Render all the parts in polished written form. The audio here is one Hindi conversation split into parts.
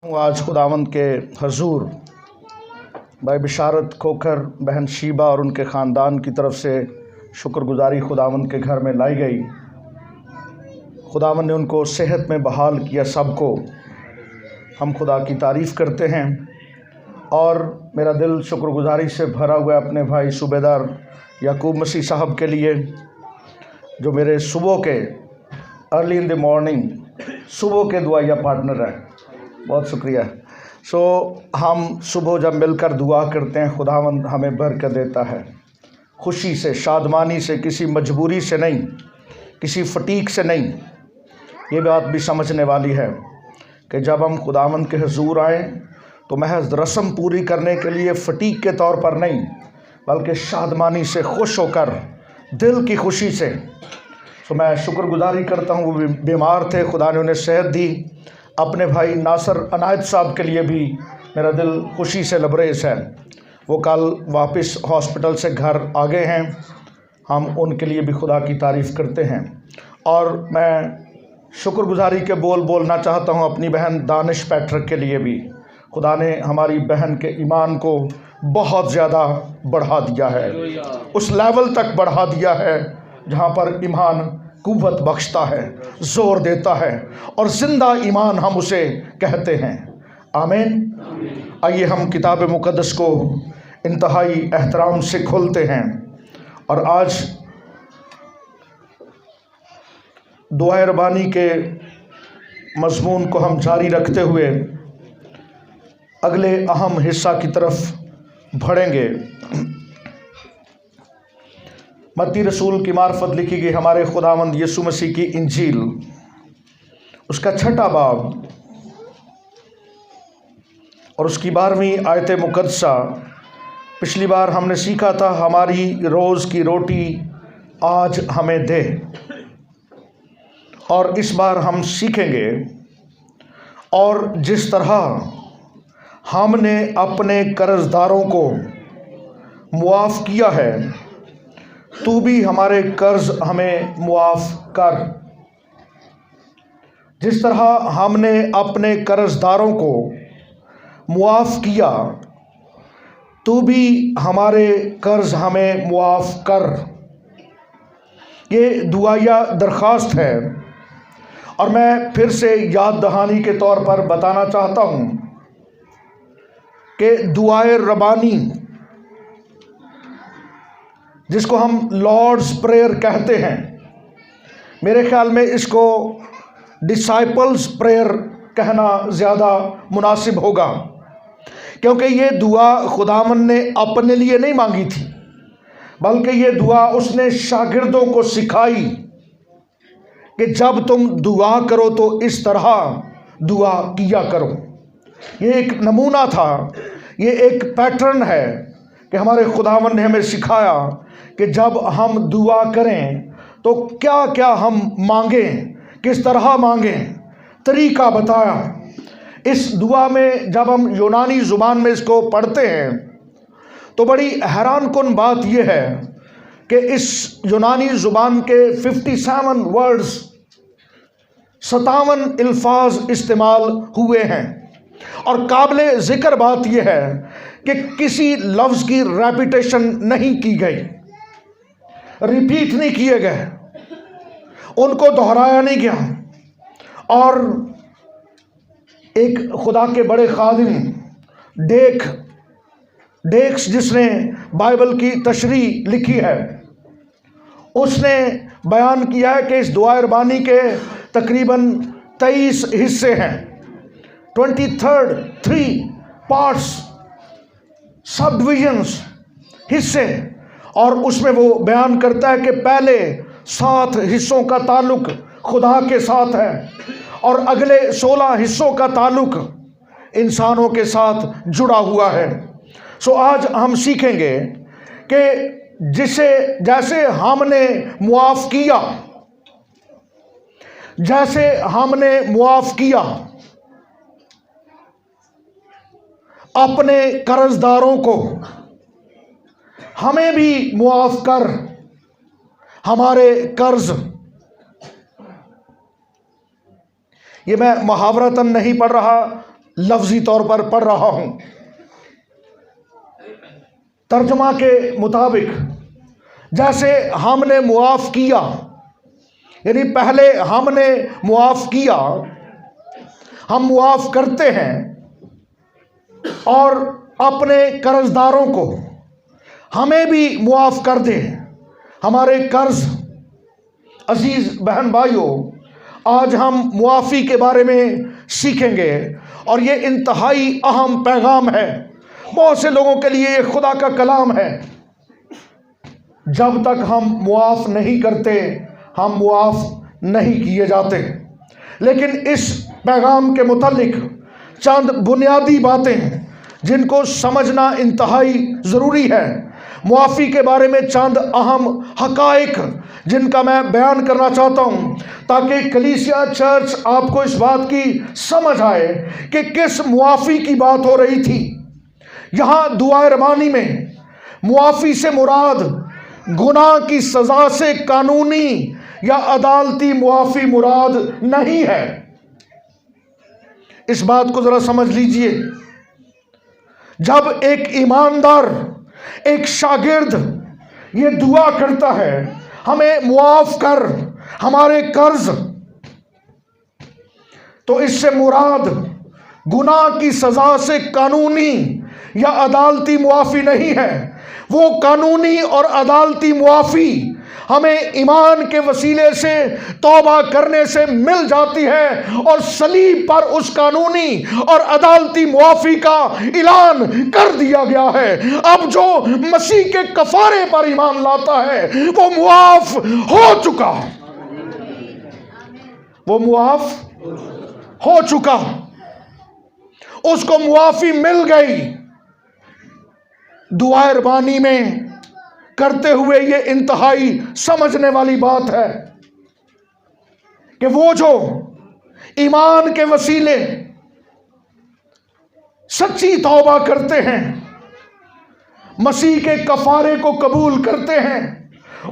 हूँ आज खुदावंद के हजूर भाई बिशारत खोखर, बहन शीबा और उनके ख़ानदान की तरफ से शुक्रगुजारी खुदावंद के घर में लाई गई। खुदावंद ने उनको सेहत में बहाल किया। सबको हम खुदा की तारीफ़ करते हैं और मेरा दिल शुक्रगुजारी से भरा हुआ है अपने भाई सूबेदार याकूब मसीह साहब के लिए, जो मेरे सुबह के अर्ली इन द मॉर्निंग सुबह के दुआया पार्टनर है। बहुत शुक्रिया। हम सुबह जब मिलकर दुआ करते हैं, खुदावंद हमें बरकत देता है, खुशी से, शादमानी से, किसी मजबूरी से नहीं, किसी फटीक से नहीं। ये बात भी समझने वाली है कि जब हम खुदावंद के हुजूर आएँ तो महज रस्म पूरी करने के लिए फटीक के तौर पर नहीं, बल्कि शादमानी से, खुश होकर, दिल की खुशी से। तो मैं शुक्रगुजारी करता हूँ। वो बीमार थे, खुदा ने उन्हें सेहत दी। अपने भाई नासर अनायत साहब के लिए भी मेरा दिल खुशी से लबरेज है। वो कल वापस हॉस्पिटल से घर आ गए हैं। हम उनके लिए भी खुदा की तारीफ़ करते हैं। और मैं शुक्रगुजारी के बोल बोलना चाहता हूँ अपनी बहन दानिश पैट्रिक के लिए भी। खुदा ने हमारी बहन के ईमान को बहुत ज़्यादा बढ़ा दिया है, उस लेवल तक बढ़ा दिया है जहाँ पर ईमान कुव्वत बख्शता है, ज़ोर देता है, और ज़िंदा ईमान हम उसे कहते हैं। आमीन। आइए हम किताब मुक़द्दस को इंतहाई एहतराम से खोलते हैं और आज दुआ रबानी के मज़मून को हम जारी रखते हुए अगले अहम हिस्सा की तरफ बढ़ेंगे। मत्ती रसूल की मार्फत लिखी गई हमारे खुदावंद यीशु मसीह की इंजील, उसका 6वां बाब और उसकी 12वीं आयत मुक़द्दसा। पिछली बार हमने सीखा था, हमारी रोज़ की रोटी आज हमें दे, और इस बार हम सीखेंगे और जिस तरह हमने अपने कर्जदारों को मुआफ़ किया है, तू भी हमारे कर्ज हमें मुआफ़ कर। जिस तरह हमने अपने कर्जदारों को मुआफ़ किया, तू भी हमारे कर्ज हमें मुआफ़ कर। ये दुआया दरख्वास्त है और मैं फिर से याद दहानी के तौर पर बताना चाहता हूँ कि दुआए रबानी, जिसको हम लॉर्ड्स प्रेयर कहते हैं, मेरे ख्याल में इसको डिसाइपल्स प्रेयर कहना ज़्यादा मुनासिब होगा, क्योंकि ये दुआ खुदावंद ने अपने लिए नहीं मांगी थी, बल्कि ये दुआ उसने शागिर्दों को सिखाई कि जब तुम दुआ करो तो इस तरह दुआ किया करो। ये एक नमूना था, ये एक पैटर्न है कि हमारे खुदावंद ने हमें सिखाया कि जब हम दुआ करें तो क्या क्या हम मांगें, किस तरह मांगें, तरीका बताया। इस दुआ में जब हम यूनानी ज़ुबान में इसको पढ़ते हैं तो बड़ी हैरानकुन बात यह है कि इस यूनानी ज़ुबान के 57 वर्ड्स, 57 अल्फाज इस्तेमाल हुए हैं। और काबिले ज़िक्र बात यह है कि किसी लफ्ज़ की रेपिटेशन नहीं की गई, रिपीट नहीं किए गए, उनको दोहराया नहीं गया। और एक खुदा के बड़े खादिम डेक्स जिसने बाइबल की तशरीह लिखी है, उसने बयान किया है कि इस दुआ रबानी के तकरीबन 23 हिस्से हैं, 3 पार्ट्स, सब डिविजन्स, हिस्से। और उसमें वो बयान करता है कि पहले 7 हिस्सों का ताल्लुक खुदा के साथ है और अगले 16 हिस्सों का ताल्लुक इंसानों के साथ जुड़ा हुआ है। सो आज हम सीखेंगे कि जैसे हमने मुआफ़ किया, जैसे हमने मुआफ़ किया अपने कर्जदारों को, हमें भी मुआफ़ कर हमारे कर्ज। ये मैं मुहावरतन नहीं पढ़ रहा, लफ्जी तौर पर पढ़ रहा हूं। तर्जमा के मुताबिक जैसे हमने मुआफ किया, यानी पहले हमने मुआफ किया, हम मुआफ करते हैं और अपने कर्जदारों को हमें भी मुआफ कर दे हमारे कर्ज। अजीज बहन भाइयों, आज हम मुआफ़ी के बारे में सीखेंगे और ये इंतहाई अहम पैगाम है। बहुत से लोगों के लिए ये खुदा का कलाम है। जब तक हम मुआफ़ नहीं करते, हम मुआफ़ नहीं किए जाते। लेकिन इस पैगाम के मुतालिक चंद बुनियादी बातें हैं जिनको समझना इंतहाई ज़रूरी है। मुआफ़ी के बारे में चंद अहम हक़ाइक़ जिनका मैं बयान करना चाहता हूँ, ताकि कलीसिया चर्च आपको इस बात की समझ आए कि किस मुआफ़ी की बात हो रही थी। यहाँ दुआए रबानी में मुआफ़ी से मुराद गुनाह की सज़ा से कानूनी या अदालती मुआफ़ी मुराद नहीं है। इस बात को ज़रा समझ लीजिए। जब एक ईमानदार, एक शागिर्द ये दुआ करता है, हमें मुआफ़ कर हमारे कर्ज, तो इससे मुराद गुनाह की सज़ा से कानूनी या अदालती मुआफ़ी नहीं है। वो कानूनी और अदालती मुआफ़ी हमें ईमान के वसीले से तौबा करने से मिल जाती है और सलीब पर उस कानूनी और अदालती मुआफ़ी का ऐलान कर दिया गया है। अब जो मसीह के कफ़ारे पर ईमान लाता है वो मुआफ़ हो चुका, वो मुआफ़ हो चुका, उसको मुआफ़ी मिल गई। दुआए रबानी में करते हुए ये इंतहाई समझने वाली बात है कि वो जो ईमान के वसीले सच्ची तौबा करते हैं, मसीह के कफारे को कबूल करते हैं,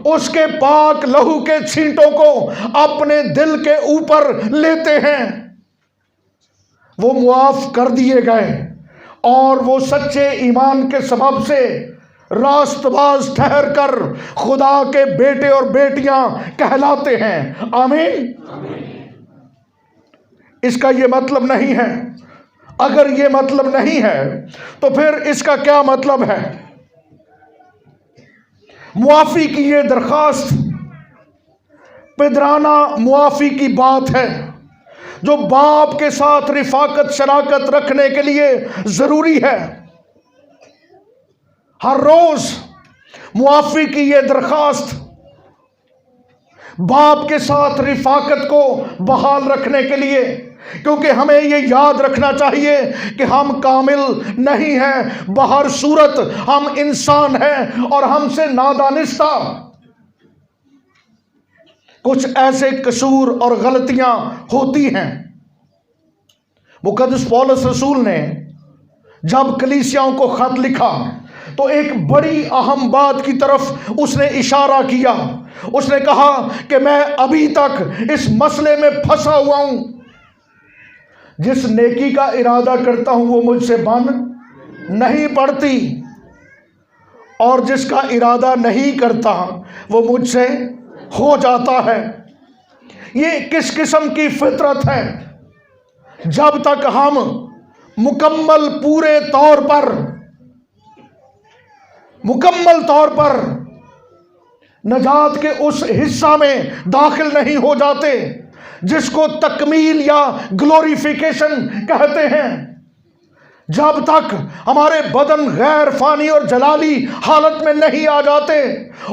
उसके पाक लहू के छींटों को अपने दिल के ऊपर लेते हैं, वो मुआफ कर दिए गए और वो सच्चे ईमान के सबब से रास्तबाज ठहर कर खुदा के बेटे और बेटियां कहलाते हैं। आमीन। इसका ये मतलब नहीं है, अगर ये मतलब नहीं है तो फिर इसका क्या मतलब है? मुआफ़ी की ये दरखास्त पिदराना मुआफ़ी की बात है जो बाप के साथ रिफाकत शराकत रखने के लिए ज़रूरी है। हर रोज़ मुआफ़ी की ये दरखास्त बाप के साथ रिफाकत को बहाल रखने के लिए, क्योंकि हमें ये याद रखना चाहिए कि हम कामिल नहीं हैं, बहर सूरत हम इंसान हैं और हमसे नादानिस्ता कुछ ऐसे कसूर और गलतियां होती हैं। मुक़द्दस पौलुस रसूल ने जब कलीसियाओं को खत लिखा तो एक बड़ी अहम बात की तरफ उसने इशारा किया। उसने कहा कि मैं अभी तक इस मसले में फंसा हुआ हूं। जिस नेकी का इरादा करता हूं वो मुझसे बन नहीं पड़ती, और जिसका इरादा नहीं करता वो मुझसे हो जाता है। ये किस किस्म की फितरत है? जब तक हम मुकम्मल तौर पर नजात के उस हिस्सा में दाखिल नहीं हो जाते जिसको तकमील या ग्लोरिफिकेशन कहते हैं, जब तक हमारे बदन गैर फानी और जलाली हालत में नहीं आ जाते,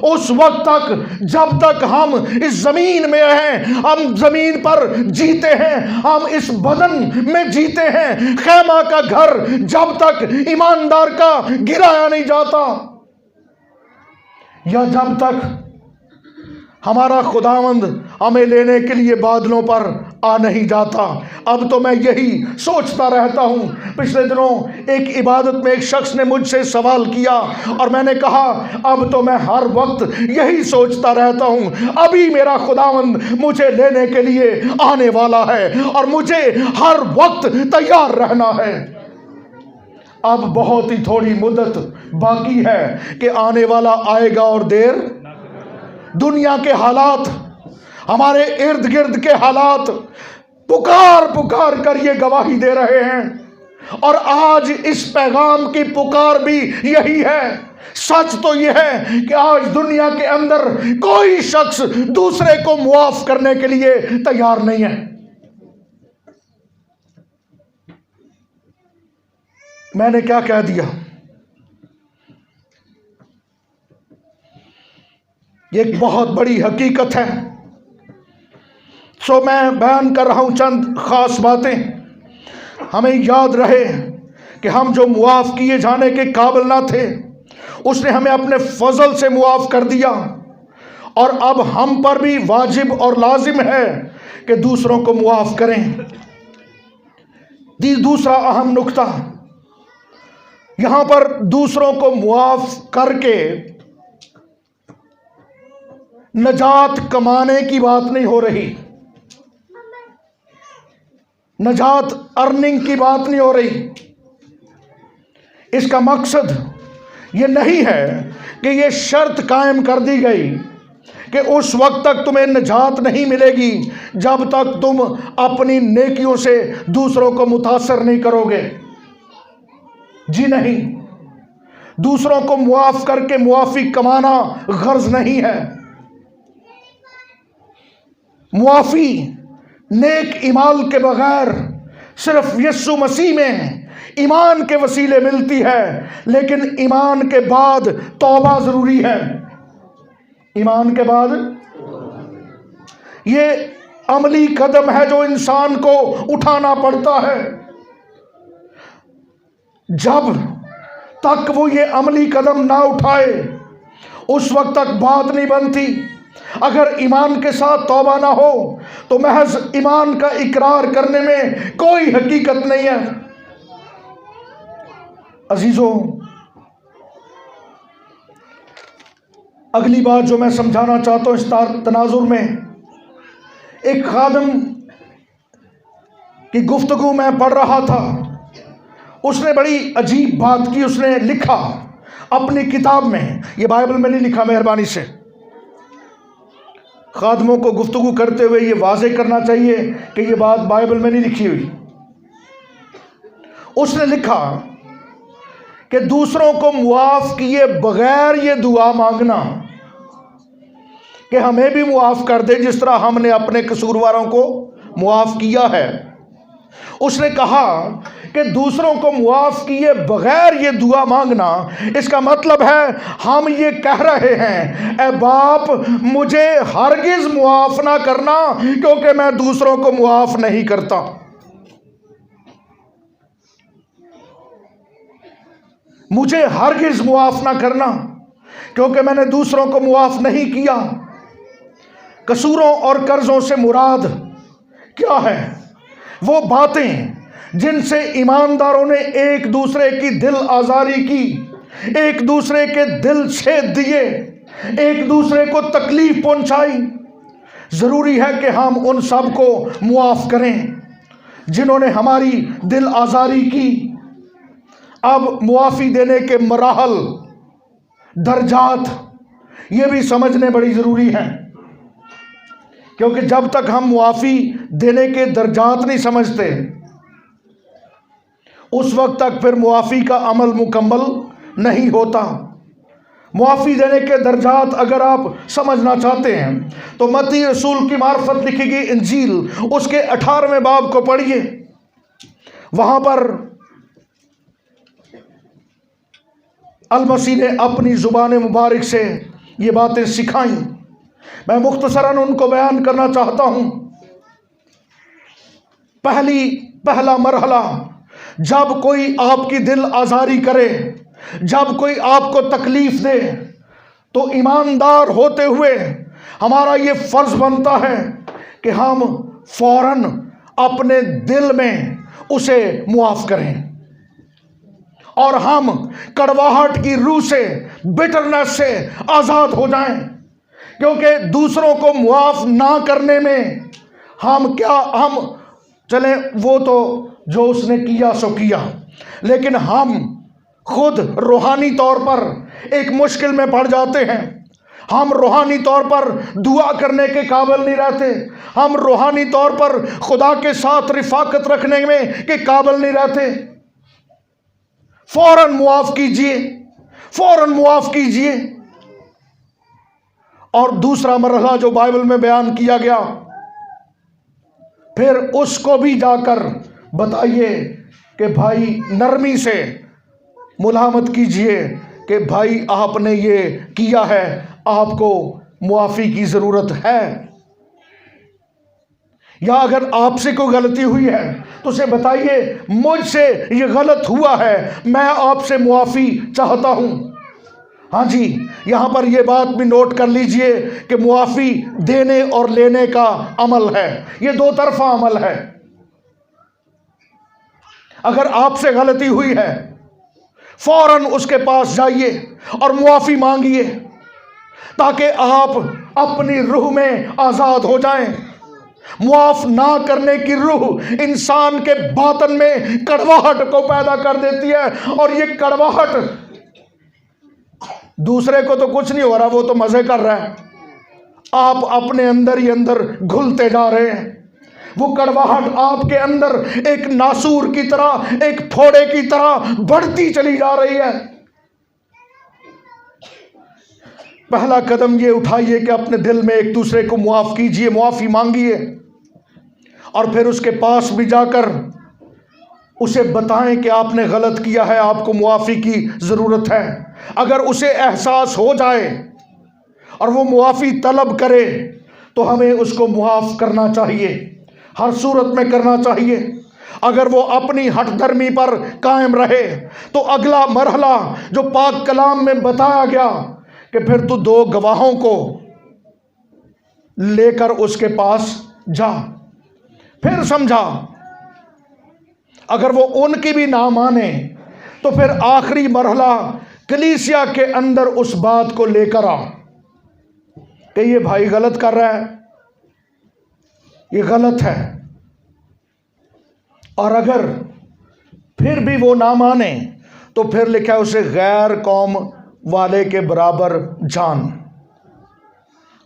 उस वक्त तक जब तक हम इस ज़मीन में हैं, हम ज़मीन पर जीते हैं, हम इस बदन में जीते हैं। खैमा का घर जब तक ईमानदार का गिराया नहीं जाता, या जब तक हमारा खुदावंद हमें लेने के लिए बादलों पर आ नहीं जाता। अब तो मैं यही सोचता रहता हूँ। पिछले दिनों एक इबादत में एक शख्स ने मुझसे सवाल किया और मैंने कहा अब तो मैं हर वक्त यही सोचता रहता हूँ, अभी मेरा खुदावंद मुझे लेने के लिए आने वाला है और मुझे हर वक्त तैयार रहना है। अब बहुत ही थोड़ी मुद्दत बाकी है कि आने वाला आएगा और देर। दुनिया के हालात, हमारे इर्द गिर्द के हालात पुकार पुकार कर ये गवाही दे रहे हैं और आज इस पैगाम की पुकार भी यही है। सच तो यह है कि आज दुनिया के अंदर कोई शख्स दूसरे को मुआफ करने के लिए तैयार नहीं है। मैंने क्या कह दिया? ये एक बहुत बड़ी हकीकत है। सो मैं बयान कर रहा हूं चंद खास बातें। हमें याद रहे कि हम जो मुआफ किए जाने के काबिल ना थे, उसने हमें अपने फजल से मुआफ कर दिया और अब हम पर भी वाजिब और लाजिम है कि दूसरों को मुआफ करें। दूसरा अहम नुक्ता, यहां पर दूसरों को मुआफ करके नजात कमाने की बात नहीं हो रही, नजात अर्निंग की बात नहीं हो रही। इसका मकसद ये नहीं है कि ये शर्त कायम कर दी गई कि उस वक्त तक तुम्हें नजात नहीं मिलेगी जब तक तुम अपनी नेकियों से दूसरों को मुतासर नहीं करोगे। जी नहीं, दूसरों को मुआफ करके मुआफी कमाना गर्ज नहीं है। मुआफी नेक ईमाल के बगैर सिर्फ यीशु मसीह में ईमान के वसीले मिलती है, लेकिन ईमान के बाद तौबा जरूरी है। ईमान के बाद ये अमली कदम है जो इंसान को उठाना पड़ता है। जब तक वो ये अमली कदम ना उठाए उस वक्त तक बात नहीं बनती। अगर ईमान के साथ तौबा ना हो तो महज ईमान का इकरार करने में कोई हकीकत नहीं है। अजीजों, अगली बात जो मैं समझाना चाहता हूं इस तनाजुर में, एक खादिम की गुफ्तगू मैं पढ़ रहा था, उसने बड़ी अजीब बात की। उसने लिखा अपनी किताब में, ये बाइबल में नहीं लिखा, मेहरबानी से खादमों को गुफ्तगू करते हुए ये वाजे करना चाहिए कि ये बात बाइबल में नहीं लिखी हुई। उसने लिखा कि दूसरों को मुआफ किए बगैर ये दुआ मांगना कि हमें भी मुआफ कर दे जिस तरह हमने अपने कसूरवारों को मुआफ किया है। उसने कहा कि दूसरों को मुआफ किए बगैर ये दुआ मांगना, इसका मतलब है हम ये कह रहे हैं ए बाप मुझे हरगिज मुआफ ना करना क्योंकि मैं दूसरों को मुआफ नहीं करता। मुझे हरगिज मुआफ ना करना क्योंकि मैंने दूसरों को मुआफ नहीं किया। कसूरों और कर्जों से मुराद क्या है? वो बातें जिनसे ईमानदारों ने एक दूसरे की दिल आजारी की, एक दूसरे के दिल छेद दिए, एक दूसरे को तकलीफ पहुंचाई। जरूरी है कि हम उन सब को मुआफ करें जिन्होंने हमारी दिल आजारी की। अब मुआफी देने के मराहल, दर्जात, ये भी समझने बड़ी जरूरी है, क्योंकि जब तक हम मुआफी देने के दर्जात नहीं समझते उस वक्त तक फिर मुआफी का अमल मुकम्मल नहीं होता। मुआफी देने के दर्जात अगर आप समझना चाहते हैं तो मत्ती रसूल की मार्फत लिखी गई इंजील उसके 18वें बाब को पढ़िए। वहां पर अल मसीह ने अपनी जुबान मुबारक से ये बातें सिखाई। मैं मुख्तसरन उनको बयान करना चाहता हूं। पहला मरहला, जब कोई आपकी दिल आजारी करे, जब कोई आपको तकलीफ दे, तो ईमानदार होते हुए हमारा ये फर्ज बनता है कि हम फौरन अपने दिल में उसे मुआफ करें और हम कड़वाहट की रूह से, बिटरनेस से आजाद हो जाएं। क्योंकि दूसरों को मुआफ ना करने में हम चले, वो तो जो उसने किया सो किया, लेकिन हम खुद रूहानी तौर पर एक मुश्किल में पड़ जाते हैं। हम रूहानी तौर पर दुआ करने के काबिल नहीं रहते। हम रूहानी तौर पर खुदा के साथ रिफाकत रखने में के काबिल नहीं रहते। फौरन मुआफ कीजिए, फौरन मुआफ कीजिए। और दूसरा मरहला जो बाइबल में बयान किया गया, फिर उसको भी जाकर बताइए कि भाई नरमी से मुलामत कीजिए कि भाई आपने ये किया है, आपको मुआफ़ी की ज़रूरत है। या अगर आपसे कोई गलती हुई है तो उसे बताइए मुझसे ये गलत हुआ है, मैं आपसे मुआफ़ी चाहता हूँ। हाँ जी, यहाँ पर यह बात भी नोट कर लीजिए कि मुआफ़ी देने और लेने का अमल है, ये दो तरफा अमल है। अगर आपसे गलती हुई है फौरन उसके पास जाइए और मुआफ़ी मांगिए ताकि आप अपनी रूह में आज़ाद हो जाएं। मुआफ ना करने की रूह इंसान के बातन में कड़वाहट को पैदा कर देती है, और ये कड़वाहट दूसरे को तो कुछ नहीं हो रहा, वो तो मजे कर रहा है, आप अपने अंदर ही अंदर घुलते जा रहे हैं। वो कड़वाहट आपके अंदर एक नासूर की तरह, एक फोड़े की तरह बढ़ती चली जा रही है। पहला कदम ये उठाइए कि अपने दिल में एक दूसरे को मुआफ कीजिए, मुआफ़ी मांगिए, और फिर उसके पास भी जाकर उसे बताएं कि आपने गलत किया है, आपको मुआफ़ी की ज़रूरत है। अगर उसे एहसास हो जाए और वो मुआफ़ी तलब करे तो हमें उसको मुआफ़ करना चाहिए, हर सूरत में करना चाहिए। अगर वो अपनी हठधर्मी पर कायम रहे तो अगला मरहला जो पाक कलाम में बताया गया कि फिर तू दो गवाहों को लेकर उसके पास जा, फिर समझा। अगर वो उनकी भी ना माने तो फिर आखिरी मरहला कलीसिया के अंदर उस बात को लेकर आ कि ये भाई गलत कर रहा है, ये गलत है। और अगर फिर भी वो ना माने तो फिर लिखा उसे गैर कौम वाले के बराबर जान,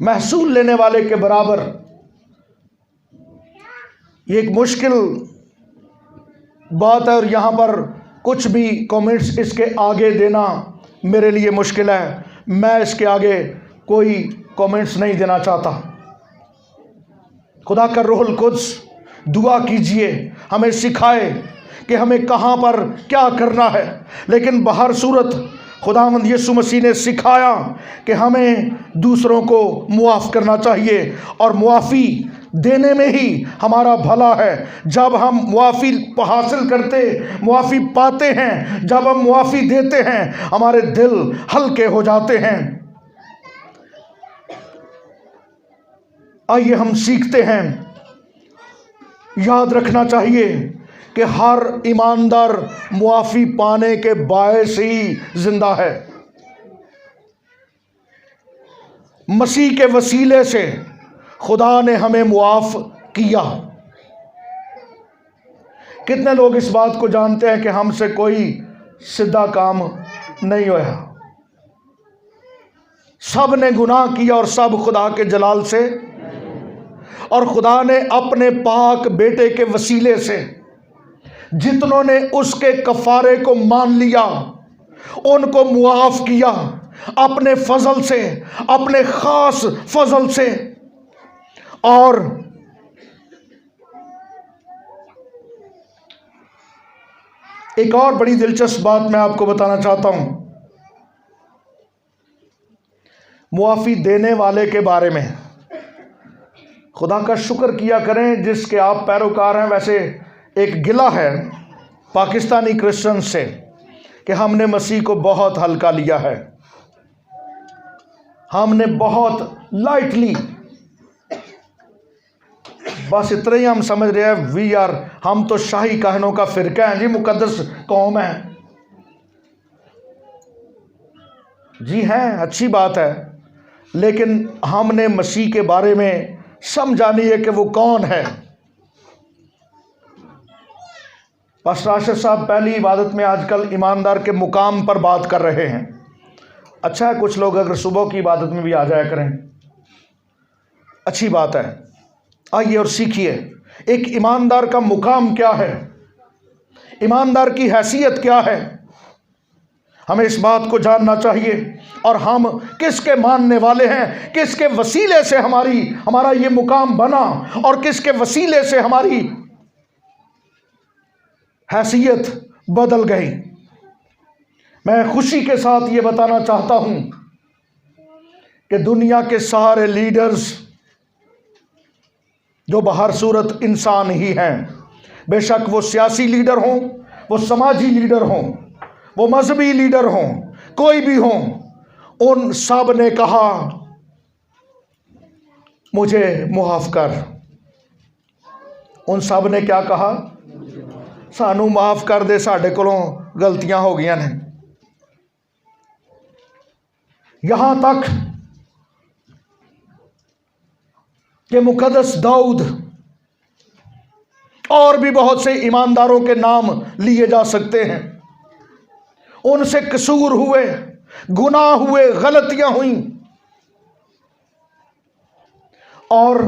महसूल लेने वाले के बराबर। ये एक मुश्किल बात है, और यहाँ पर कुछ भी कमेंट्स इसके आगे देना मेरे लिए मुश्किल है। मैं इसके आगे कोई कमेंट्स नहीं देना चाहता। खुदा का रूहुल कुद्स दुआ कीजिए, हमें सिखाए कि हमें कहाँ पर क्या करना है। लेकिन बहर सूरत खुदावंद यीशु मसीह ने सिखाया कि हमें दूसरों को मुआफ़ करना चाहिए, और मुआफ़ी देने में ही हमारा भला है। जब हम मुआफ़ी हासिल करते, मुआफ़ी पाते हैं, जब हम मुआफ़ी देते हैं, हमारे दिल हल्के हो जाते हैं। आइए हम सीखते हैं। याद रखना चाहिए कि हर ईमानदार मुआफ़ी पाने के बायस ही जिंदा है। मसीह के वसीले से खुदा ने हमें मुआफ़ किया। कितने लोग इस बात को जानते हैं कि हमसे कोई सीधा काम नहीं होया, सब ने गुनाह किया और सब खुदा के जलाल से, और खुदा ने अपने पाक बेटे के वसीले से जितनों ने उसके कफारे को मान लिया उनको मुआफ़ किया अपने फजल से, अपने खास फजल से। और एक और बड़ी दिलचस्प बात मैं आपको बताना चाहता हूं मुआफ़ी देने वाले के बारे में। खुदा का शुक्र किया करें जिसके आप पैरोकार हैं। वैसे एक गिला है पाकिस्तानी क्रिश्चियन से कि हमने मसीह को बहुत हल्का लिया है। हमने बहुत लाइटली, बस इतना ही हम समझ रहे हैं वी आर, हम तो शाही कहनों का फिरका है जी, मुकद्दस कौम है जी। हैं, अच्छी बात है, लेकिन हमने मसीह के बारे में समझा नहीं है कि वो कौन है। पास्टर आशिफ साहब पहली इबादत में आजकल ईमानदार के मुकाम पर बात कर रहे हैं। अच्छा है, कुछ लोग अगर सुबह की इबादत में भी आ जाया करें, अच्छी बात है। आइए और सीखिए एक ईमानदार का मुकाम क्या है, ईमानदार की हैसियत क्या है। हमें इस बात को जानना चाहिए और हम किसके मानने वाले हैं, किसके वसीले से हमारा ये मुकाम बना और किसके वसीले से हमारी हैसियत बदल गई। मैं खुशी के साथ ये बताना चाहता हूं कि दुनिया के सारे लीडर्स जो बाहर सूरत इंसान ही हैं, बेशक वो सियासी लीडर हों, वो समाजी लीडर हों, वो मजहबी लीडर हों, कोई भी हों, उन सब ने कहा मुझे मुआफ कर। उन सब ने क्या कहा? सानू माफ कर दे, साढ़े कोलों गलतियां हो गई ने। यहां तक कि मुकद्दस दाऊद और भी बहुत से ईमानदारों के नाम लिए जा सकते हैं, उनसे कसूर हुए, गुनाह हुए, गलतियां हुई और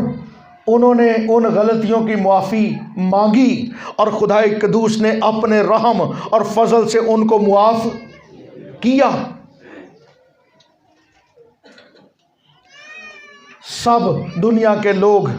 उन्होंने उन गलतियों की मुआफ़ी मांगी और खुदाए कदूस ने अपने रहम और फजल से उनको मुआफ़ किया। सब दुनिया के लोग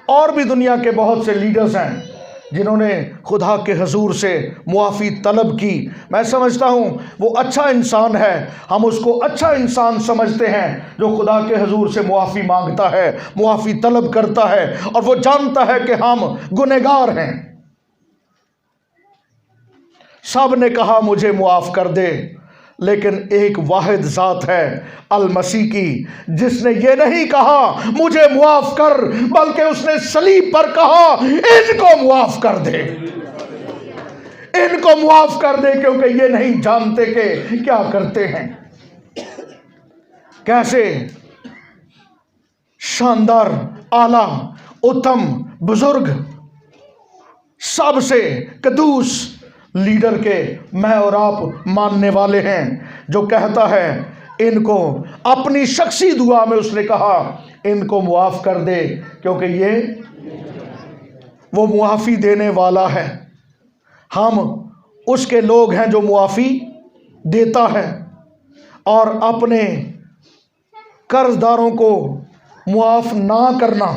और भी दुनिया के बहुत से लीडर्स हैं जिन्होंने खुदा के हजूर से मुआफ़ी तलब की। मैं समझता हूँ वो अच्छा इंसान है, हम उसको अच्छा इंसान समझते हैं जो खुदा के हजूर से मुआफ़ी मांगता है, मुआफ़ी तलब करता है और वो जानता है कि हम गुनहगार हैं। सब ने कहा मुझे मुआफ़ कर दे, लेकिन एक वाहिद ज़ात है अल मसीह की, जिसने ये नहीं कहा मुझे मुआफ़ कर, बल्कि उसने सलीब पर कहा इनको मुआफ़ कर दे, इनको मुआफ़ कर दे, क्योंकि ये नहीं जानते कि क्या करते हैं। कैसे शानदार, आला, उत्तम, बुजुर्ग, सबसे कदूस लीडर के मैं और आप मानने वाले हैं, जो कहता है इनको अपनी शख्सी दुआ में उसने कहा इनको मुआफ़ कर दे, क्योंकि ये वो मुआफ़ी देने वाला है। हम उसके लोग हैं जो मुआफ़ी देता है और अपने कर्जदारों को मुआफ़ ना करना,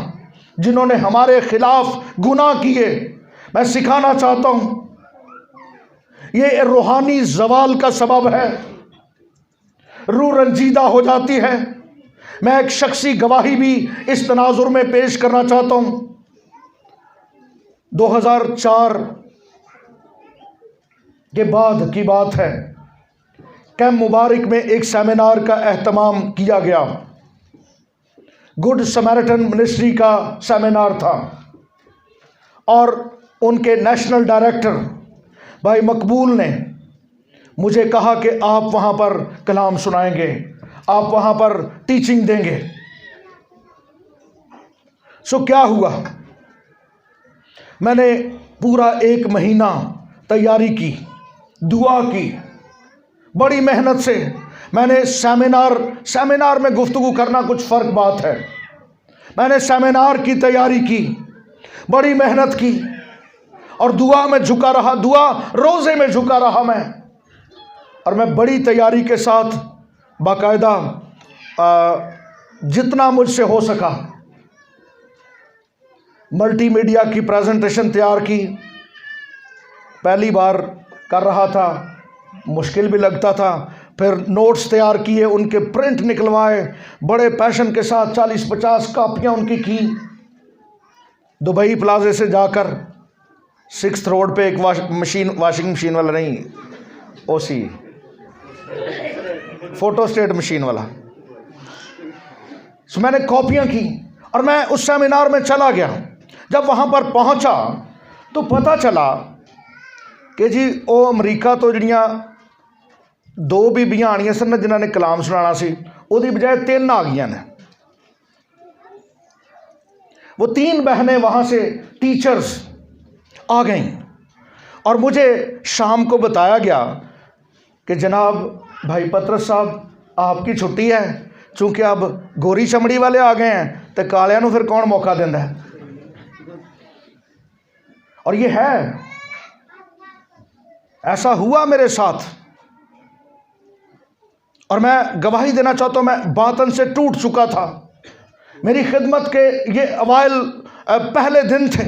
जिन्होंने हमारे खिलाफ गुनाह किए। मैं सिखाना चाहता हूँ ये रूहानी जवाल का सबब है, रूह रंजीदा हो जाती है। मैं एक शख्सी गवाही भी इस तनाजुर में पेश करना चाहता हूँ। 2004 के बाद की बात है, कैंप मुबारक में एक सेमिनार का एहतमाम किया गया। गुड समैरिटन मिनिस्ट्री का सेमिनार था और उनके नेशनल डायरेक्टर भाई मकबूल ने मुझे कहा कि आप वहाँ पर कलाम सुनाएंगे, आप वहाँ पर टीचिंग देंगे। सो क्या हुआ, मैंने पूरा 1 महीना तैयारी की, दुआ की, बड़ी मेहनत से। मैंने सेमिनार में गुफ्तगू करना कुछ फ़र्क बात है। मैंने सेमिनार की तैयारी की, बड़ी मेहनत की और दुआ में झुका रहा, दुआ रोज़े में झुका रहा मैं। और मैं बड़ी तैयारी के साथ बाकायदा जितना मुझसे हो सका मल्टीमीडिया की प्रेजेंटेशन तैयार की। पहली बार कर रहा था, मुश्किल भी लगता था। फिर नोट्स तैयार किए, उनके प्रिंट निकलवाए, बड़े पैशन के साथ 40-50 कापियाँ उनकी की। दुबई प्लाजे से जाकर 6th रोड पे एक वाशिंग मशीन वाला नहीं, ओसी फोटो स्टेट मशीन वाला, तो मैंने कॉपियाँ की और मैं उस सेमिनार में चला गया। जब वहाँ पर पहुँचा तो पता चला कि जी वो अमरीका तो जड़ियाँ 2 बीबियाँ आनियाँ सन जिन्होंने कलाम सुनाना सी, उसकी बजाय 3 आ गई ने। वो 3 बहनें वहाँ से टीचर्स आ गईं और मुझे शाम को बताया गया कि जनाब भाई पतरस साहब आपकी छुट्टी है, चूँकि अब गोरी चमड़ी वाले आ गए हैं तो कालियां नूं फिर कौन मौका देंदा है। और ये है, ऐसा हुआ मेरे साथ और मैं गवाही देना चाहता हूँ। मैं बातन से टूट चुका था। मेरी खिदमत के ये अवाइल पहले दिन थे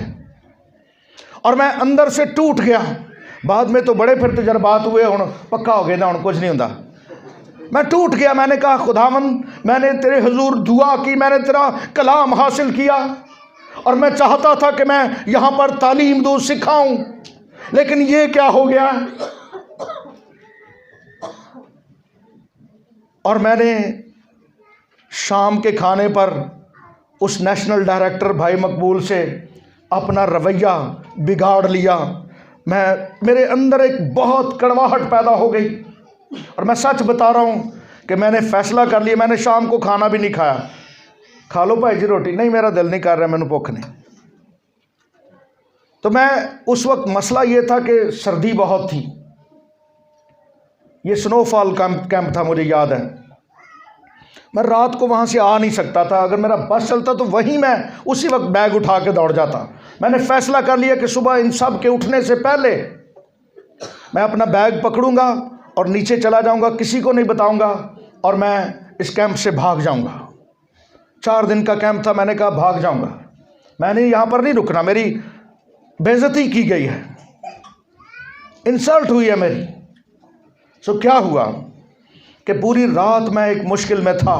और मैं अंदर से टूट गया। बाद में तो बड़े फिर तजर्बात हुए, हुण पक्का हो गया ना, हुण कुछ नहीं होता। मैं टूट गया। मैंने कहा खुदावंद, मैंने तेरे हुजूर दुआ की, मैंने तेरा कलाम हासिल किया और मैं चाहता था कि मैं यहाँ पर तालीम दूँ, सिखाऊं, लेकिन ये क्या हो गया। और मैंने शाम के खाने पर उस नेशनल डायरेक्टर भाई मकबूल से अपना रवैया बिगाड़ लिया। मेरे अंदर एक बहुत कड़वाहट पैदा हो गई और मैं सच बता रहा हूँ कि मैंने फैसला कर लिया। मैंने शाम को खाना भी नहीं खाया। खा लो भाई जी रोटी, नहीं मेरा दिल नहीं कर रहा, मैंने भुख नहीं। तो मैं उस वक्त मसला ये था कि सर्दी बहुत थी, ये स्नोफॉल कैंप था, मुझे याद है। मैं रात को वहाँ से आ नहीं सकता था। अगर मेरा बस चलता तो वहीं मैं उसी वक्त बैग उठा के दौड़ जाता। मैंने फैसला कर लिया कि सुबह इन सब के उठने से पहले मैं अपना बैग पकड़ूंगा और नीचे चला जाऊंगा, किसी को नहीं बताऊंगा और मैं इस कैंप से भाग जाऊंगा। 4 दिन का कैंप था। मैंने कहा भाग जाऊंगा, मैंने यहाँ पर नहीं रुकना। मेरी बेइज्जती की गई है, इंसल्ट हुई है मेरी। सो क्या हुआ कि पूरी रात मैं एक मुश्किल में था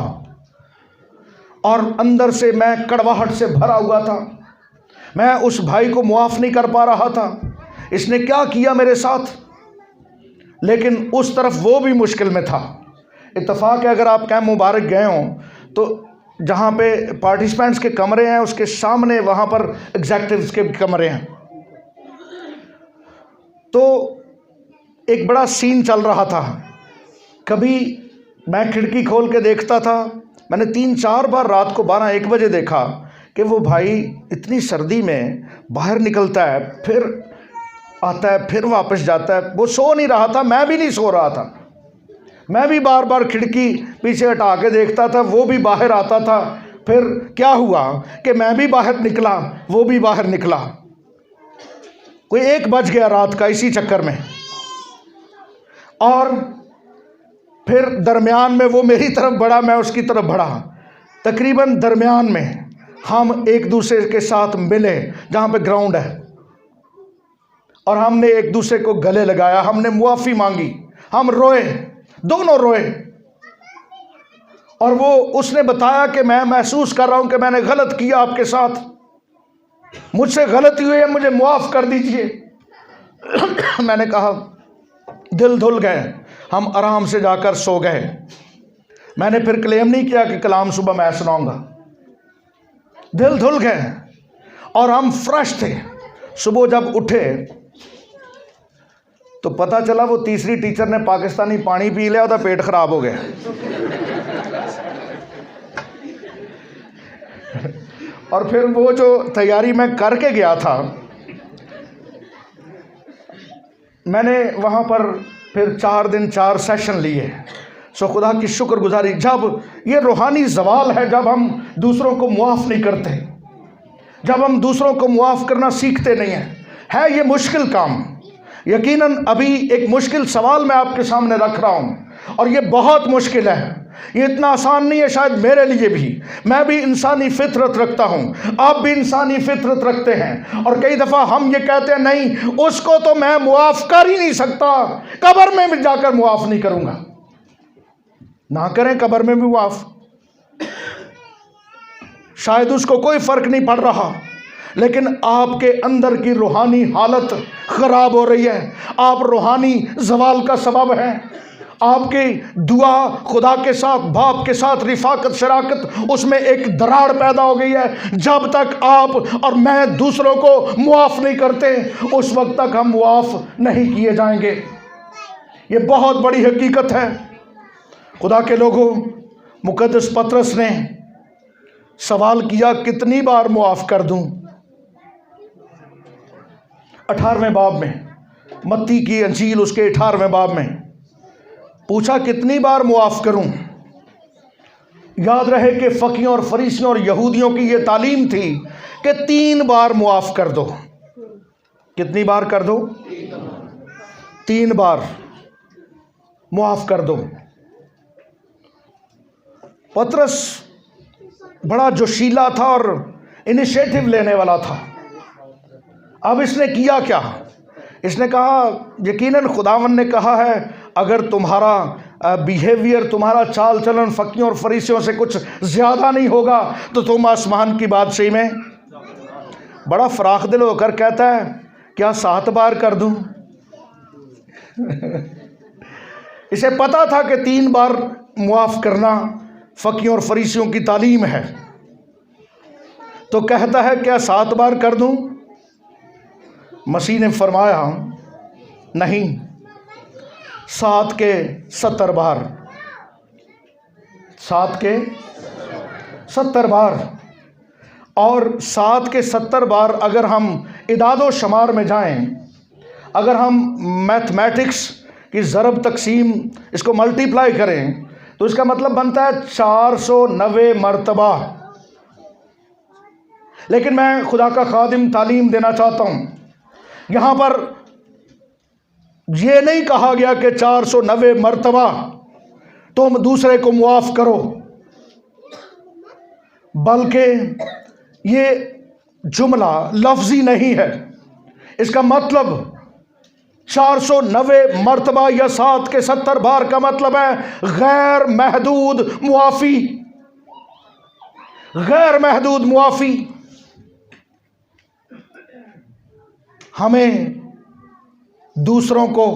और अंदर से मैं कड़वाहट से भरा हुआ था। मैं उस भाई को मुआफ़ नहीं कर पा रहा था, इसने क्या किया मेरे साथ। लेकिन उस तरफ वो भी मुश्किल में था। इत्तफाक है, अगर आप कैंप मुबारक गए हों तो जहाँ पे पार्टिसिपेंट्स के कमरे हैं उसके सामने वहाँ पर एग्जेक्टिव्स के कमरे हैं। तो एक बड़ा सीन चल रहा था। कभी मैं खिड़की खोल के देखता था, मैंने 3-4 बार रात को 12-1 बजे देखा कि वो भाई इतनी सर्दी में बाहर निकलता है, फिर आता है, फिर वापस जाता है। वो सो नहीं रहा था, मैं भी नहीं सो रहा था। मैं भी बार बार खिड़की पीछे हटा के देखता था, वो भी बाहर आता था। फिर क्या हुआ कि मैं भी बाहर निकला, वो भी बाहर निकला। कोई 1 बज गया रात का इसी चक्कर में। और फिर दरमियान में वो मेरी तरफ बढ़ा, मैं उसकी तरफ बढ़ा। तकरीबन दरमियान में हम एक दूसरे के साथ मिले जहाँ पे ग्राउंड है और हमने एक दूसरे को गले लगाया, हमने मुआफ़ी मांगी, हम रोए, दोनों रोए। और वो उसने बताया कि मैं महसूस कर रहा हूँ कि मैंने गलत किया आपके साथ, मुझसे गलती हुई है, मुझे मुआफ़ कर दीजिए। मैंने कहा दिल धुल गए, हम आराम से जाकर सो गए। मैंने फिर क्लेम नहीं किया कि कलाम सुबह मैं सुनाऊंगा। दिल धुल गए और हम फ्रेश थे। सुबह जब उठे तो पता चला वो तीसरी टीचर ने पाकिस्तानी पानी पी लिया, उसका पेट खराब हो गया। और फिर वो जो तैयारी मैं करके गया था, मैंने वहाँ पर फिर 4 दिन 4 सेशन लिए। सो खुदा की शुक्रगुजारी। जब ये रूहानी ज़वाल है, जब हम दूसरों को मुआफ़ नहीं करते, जब हम दूसरों को मुआफ़ करना सीखते नहीं हैं, है ये मुश्किल काम। यकीनन अभी एक मुश्किल सवाल मैं आपके सामने रख रहा हूँ और ये बहुत मुश्किल है। ये इतना आसान नहीं है शायद मेरे लिए भी। मैं भी इंसानी फितरत रखता हूँ, आप भी इंसानी फितरत रखते हैं। और कई दफ़ा हम ये कहते हैं नहीं उसको तो मैं मुआफ़ कर ही नहीं सकता, कब्र में भी जाकर मुआफ़ नहीं करूँगा। ना करें कब्र में भी मुआफ़, शायद उसको कोई फ़र्क नहीं पड़ रहा, लेकिन आपके अंदर की रूहानी हालत ख़राब हो रही है। आप रूहानी ज़वाल का सबब हैं। आपकी दुआ खुदा के साथ, बाप के साथ रिफाकत, शराकत, उसमें एक दरार पैदा हो गई है। जब तक आप और मैं दूसरों को मुआफ़ नहीं करते, उस वक्त तक हम मुआफ़ नहीं किए जाएंगे। ये बहुत बड़ी हकीकत है। खुदा के लोगों, मुकद्दस पतरस ने सवाल किया, कितनी बार मुआफ़ कर दूं? 18वें बाब में, मत्ती की अंजील उसके 18वें बाब में पूछा, कितनी बार मुआफ़ करूं? याद रहे कि फ़कीयों और फरीसियों और यहूदियों की ये तालीम थी कि 3 बार मुआफ़ कर दो। कितनी बार कर दो? 3 बार मुआफ़ कर दो। पतरस बड़ा जोशीला था और इनिशिएटिव लेने वाला था। अब इसने किया क्या? इसने कहा, यकीनन खुदावन ने कहा है, अगर तुम्हारा बिहेवियर, तुम्हारा चाल चलन फ़कीयों और फरीसियों से कुछ ज़्यादा नहीं होगा तो तुम आसमान की बादशाही में। बड़ा फ़राख दिल होकर कहता है, क्या 7 बार कर दूं? इसे पता था कि 3 बार मुआफ़ करना फ़कीयों और फरीसियों की तालीम है, तो कहता है, क्या 7 बार कर दूं? मसीह ने फरमाया, नहीं, 7 के 70 बार। 7 के 70 बार। और 7 के 70 बार अगर हम इदादो शुमार में जाएं, अगर हम मैथमेटिक्स की ज़रब तकसीम इसको मल्टीप्लाई करें, तो इसका मतलब बनता है 490 मरतबा। लेकिन मैं खुदा का खादिम तालीम देना चाहता हूँ, यहाँ पर यह नहीं कहा गया कि 490 मरतबा तुम दूसरे को मुआफ़ करो, बल्कि ये जुमला लफ्ज़ी नहीं है। इसका मतलब 490 मरतबा या 7 के 70 बार का मतलब है गैर महदूद मुआफ़ी। गैर महदूद मुआफ़ी। हमें दूसरों को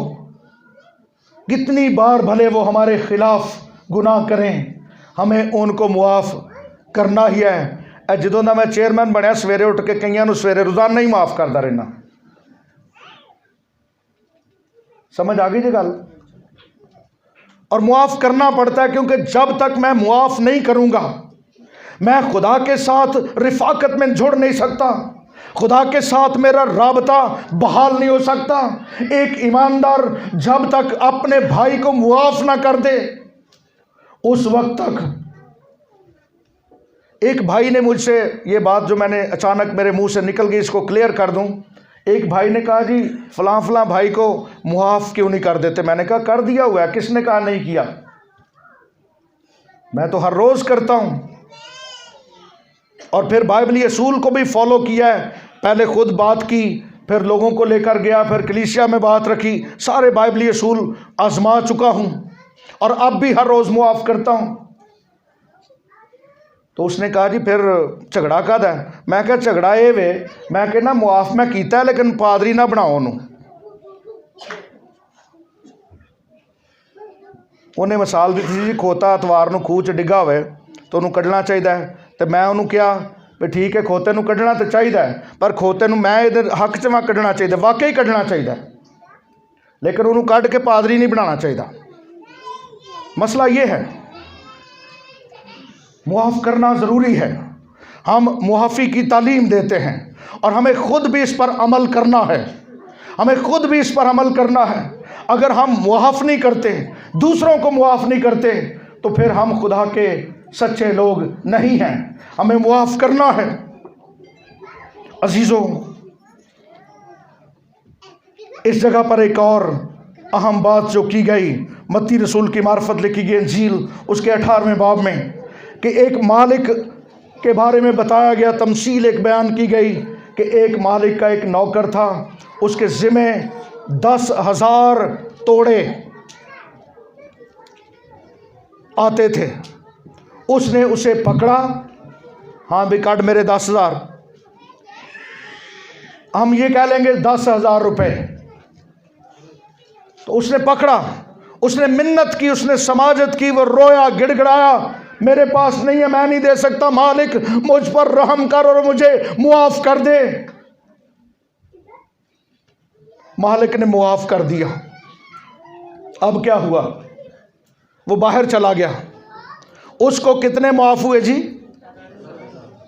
कितनी बार भले वो हमारे खिलाफ गुनाह करें, हमें उनको मुआफ़ करना ही है। जदों दा मैं चेयरमैन बनया, सवेरे उठ के कईयां नूं सवेरे रोज़ाना ही माफ़ करता रहना। समझ आ गई जी गल? और मुआफ़ करना पड़ता है, क्योंकि जब तक मैं मुआफ़ नहीं करूँगा, मैं खुदा के साथ रिफाकत में जुड़ नहीं सकता। खुदा के साथ मेरा राबता बहाल नहीं हो सकता। एक ईमानदार जब तक अपने भाई को मुआफ़ ना कर दे, उस वक्त तक। एक भाई ने मुझसे ये बात, जो मैंने अचानक मेरे मुंह से निकल गई, इसको क्लियर कर दूं। एक भाई ने कहा, जी फलां फलां भाई को मुआफ़ क्यों नहीं कर देते? मैंने कहा, कर दिया हुआ है। किसने कहा नहीं किया? मैं तो हर रोज़ करता हूँ। और फिर बाइबली असूल को भी फॉलो किया है। पहले खुद बात की, फिर लोगों को लेकर गया, फिर कलीसिया में बात रखी। सारे बाइबली असूल आजमा चुका हूँ और अब भी हर रोज़ मुआफ़ करता हूँ। तो उसने कहा, जी फिर झगड़ा कद है? मैं क्या झगड़ा ये वे, मैं कहना मुआफ़ मैं कीता है, लेकिन पादरी ना बनाओ उन्होंने। उन्हें मिसाल दी थी, जी खोता एतवार नूं खूह च डिग्गा होवे तो उन्होंने कढ़ना चाहिए। तो मैं उन्होंने कहा भी ठीक है, खोते नूं कढ़ना तो चाहिए, पर खोते नूं मैं इधर हक च मैं कढ़ना चाहिए, वाकई कढ़ना चाहिए, लेकिन उन्होंने कढ़ के पादरी नहीं बनाना चाहिए। मसला ये है, मुआफ़ करना ज़रूरी है। हम मुआफ़ी की तालीम देते हैं और हमें खुद भी इस पर अमल करना है। हमें खुद भी इस पर अमल करना है। अगर हम मुआफ़ नहीं करते, दूसरों को मुआफ़ नहीं करते, तो फिर हम खुदा के सच्चे लोग नहीं हैं। हमें मुआफ़ करना है। अजीज़ों, इस जगह पर एक और अहम बात जो की गई, मत्ती रसूल की मार्फत लिखी गई इंजील उसके 18वें बाब में, कि एक मालिक के बारे में बताया गया, तमसील एक बयान की गई कि एक मालिक का एक नौकर था, उसके ज़िम्मे 10,000 तोड़े आते थे। उसने उसे पकड़ा, हाँ भी काट मेरे 10,000, हम ये कह लेंगे 10,000 रुपये। तो उसने पकड़ा, उसने मिन्नत की, उसने समाजत की, वो रोया, गिड़गिड़ाया, मेरे पास नहीं है, मैं नहीं दे सकता, मालिक मुझ पर रहम कर और मुझे मुआफ कर दे। मालिक ने मुआफ कर दिया। अब क्या हुआ? वो बाहर चला गया। उसको कितने मुआफ हुए जी?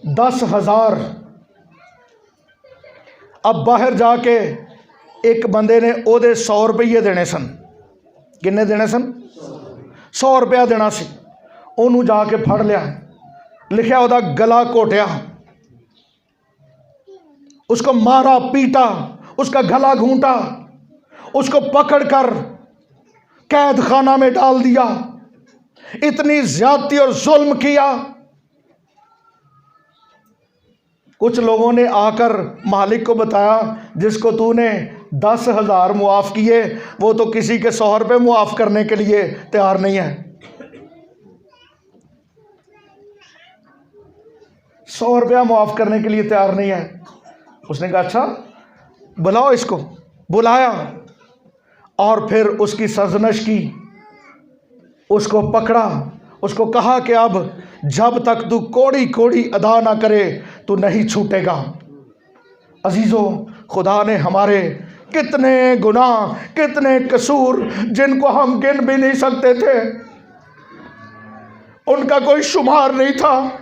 10,000। अब बाहर जाके एक बंदे ने ओदे 100 रुपये देने सन। किन्ने देने सन? 100 रुपया देना सी। ओनू जाके फड़ लिया, लिखा ओदा गला घोटिया, उसको मारा, पीटा, उसका गला घूंटा, उसको पकड़कर कैद खाना में डाल दिया, इतनी ज्यादती और जुल्म किया। कुछ लोगों ने आकर मालिक को बताया, जिसको तूने 10,000 मुआफ किए वो तो किसी के 100 रुपये मुआफ करने के लिए तैयार नहीं है। 100 रुपया मुआफ करने के लिए तैयार नहीं है। उसने कहा अच्छा बुलाओ इसको। बुलाया और फिर उसकी सरजनश की, उसको पकड़ा, उसको कहा कि अब जब तक तू कोड़ी कोड़ी अदा ना करे तू नहीं छूटेगा। अजीजों, खुदा ने हमारे कितने गुनाह, कितने कसूर, जिनको हम गिन भी नहीं सकते थे, उनका कोई शुमार नहीं था।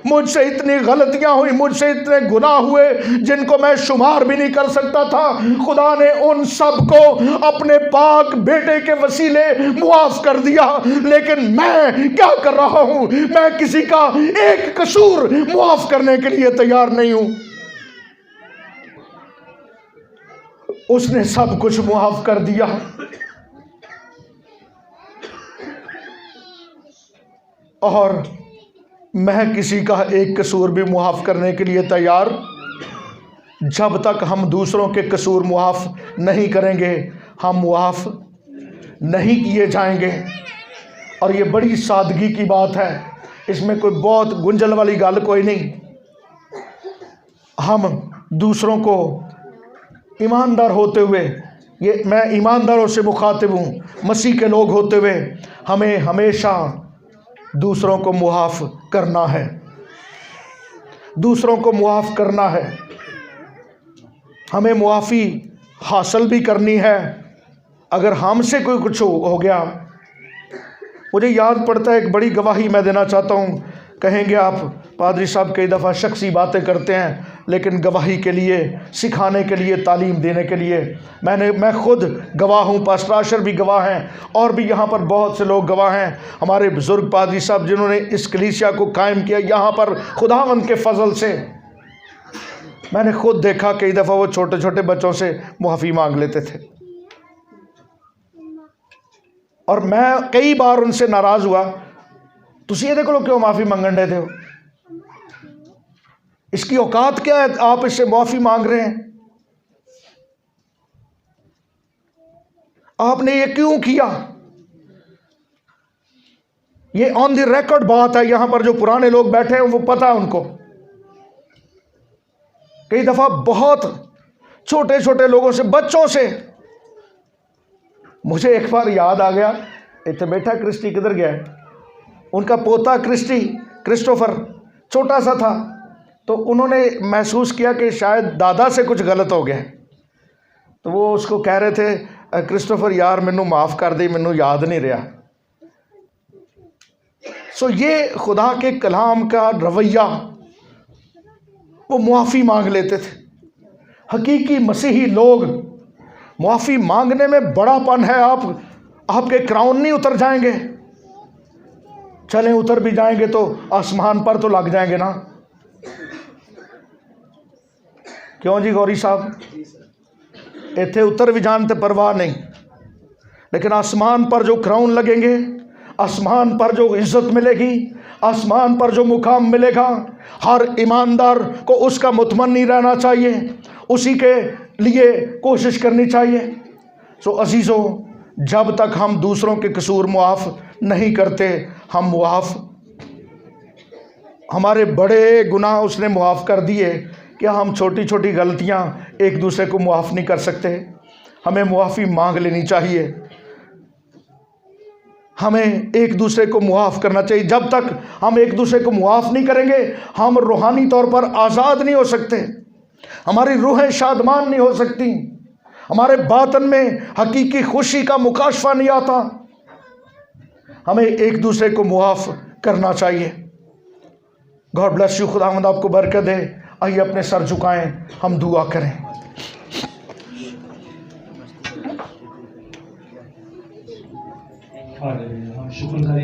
मुझसे इतनी गलतियां हुई, मुझसे इतने गुनाह हुए जिनको मैं शुमार भी नहीं कर सकता था। खुदा ने उन सब को अपने पाक बेटे के वसीले मुआफ कर दिया। लेकिन मैं क्या कर रहा हूं? मैं किसी का एक कसूर मुआफ करने के लिए तैयार नहीं हूं। उसने सब कुछ मुआफ कर दिया। और मैं किसी का एक कसूर भी मुआफ करने के लिए तैयार। जब तक हम दूसरों के कसूर मुआफ नहीं करेंगे, हम मुआफ नहीं किए जाएंगे। और ये बड़ी सादगी की बात है, इसमें कोई बहुत गुंजल वाली गल कोई नहीं। हम दूसरों को ईमानदार होते हुए, ये मैं ईमानदारों से मुखातिब हूँ, मसीह के लोग होते हुए हमें हमेशा दूसरों को मुआफ करना है। दूसरों को मुआफ करना है। हमें मुआफ़ी हासिल भी करनी है। अगर हमसे कोई कुछ हो गया, मुझे याद पड़ता है एक बड़ी गवाही मैं देना चाहता हूँ। कहेंगे आप पादरी साहब कई दफ़ा शख्सी बातें करते हैं, लेकिन गवाही के लिए, सिखाने के लिए, तालीम देने के लिए मैं खुद गवाह हूँ, पास्टर आशर भी गवाह हैं, और भी यहाँ पर बहुत से लोग गवाह हैं। हमारे बुज़ुर्ग पादरी साहब जिन्होंने इस कलीसिया को कायम किया यहाँ पर खुदावंद के फजल से, मैंने खुद देखा कई दफ़ा वो छोटे छोटे बच्चों से मुआफ़ी मांग लेते थे और मैं कई बार उनसे नाराज़ हुआ। तुसी ये देखो क्यों माफ़ी मंगन रहे थे? इसकी औकात क्या है? आप इससे माफ़ी मांग रहे हैं? आपने ये क्यों किया? ये ऑन द रिकॉर्ड बात है। यहां पर जो पुराने लोग बैठे हैं वो पता है उनको। कई दफा बहुत छोटे छोटे लोगों से, बच्चों से, मुझे एक बार याद आ गया, इतने बैठा क्रिस्टी किधर गया है, उनका पोता क्रिस्टोफर छोटा सा था, तो उन्होंने महसूस किया कि शायद दादा से कुछ गलत हो गया। तो वो उसको कह रहे थे, क्रिस्टोफर यार मैनू माफ़ कर दे, मैनू याद नहीं रहा। सो ये खुदा के कलाम का रवैया, वो मुआफ़ी मांग लेते थे। हकीकी मसीही लोग, मुआफ़ी मांगने में बड़ापन है। आपके क्राउन नहीं उतर जाएंगे, चलें उतर भी जाएंगे तो आसमान पर तो लग जाएंगे ना। क्यों जी गौरी साहब? इत्थे उतर भी जान तो परवाह नहीं, लेकिन आसमान पर जो क्राउन लगेंगे, आसमान पर जो इज्जत मिलेगी, आसमान पर जो मुकाम मिलेगा, हर ईमानदार को उसका मुतमन्नी रहना चाहिए, उसी के लिए कोशिश करनी चाहिए। सो अजीज़ों, जब तक हम दूसरों के कसूर मुआफ़ नहीं करते, हम मुआफ़, हमारे बड़े गुनाह उसने मुआफ़ कर दिए। क्या हम छोटी छोटी गलतियां एक दूसरे को मुआफ़ नहीं कर सकते? हमें मुआफ़ी मांग लेनी चाहिए। हमें एक दूसरे को मुआफ़ करना चाहिए। जब तक हम एक दूसरे को मुआफ़ नहीं करेंगे, हम रूहानी तौर पर आज़ाद नहीं हो सकते, हमारी रूहें शादमान नहीं हो सकती, हमारे बातन में हकीकी खुशी का मुकाशफा नहीं आता। हमें एक दूसरे को मुआफ़ करना चाहिए। God bless you. खुदावंद आपको बरकत दे। आइए अपने सर झुकाएं, हम दुआ करें। हम शुक्र करें।